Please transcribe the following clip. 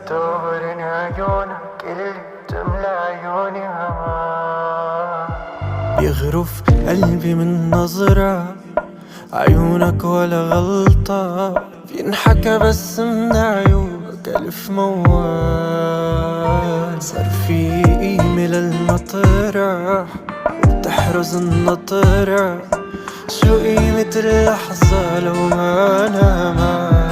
تغرن عيونك اللي تملى عيوني هوا. بيغرف قلبي من نظرة عيونك ولا غلطة، بينحكى بس من عيونك ألف موال. صار في قيمة للمطرح وبتحرز النطرة، شو قيمة اللحظة لو ما نامت؟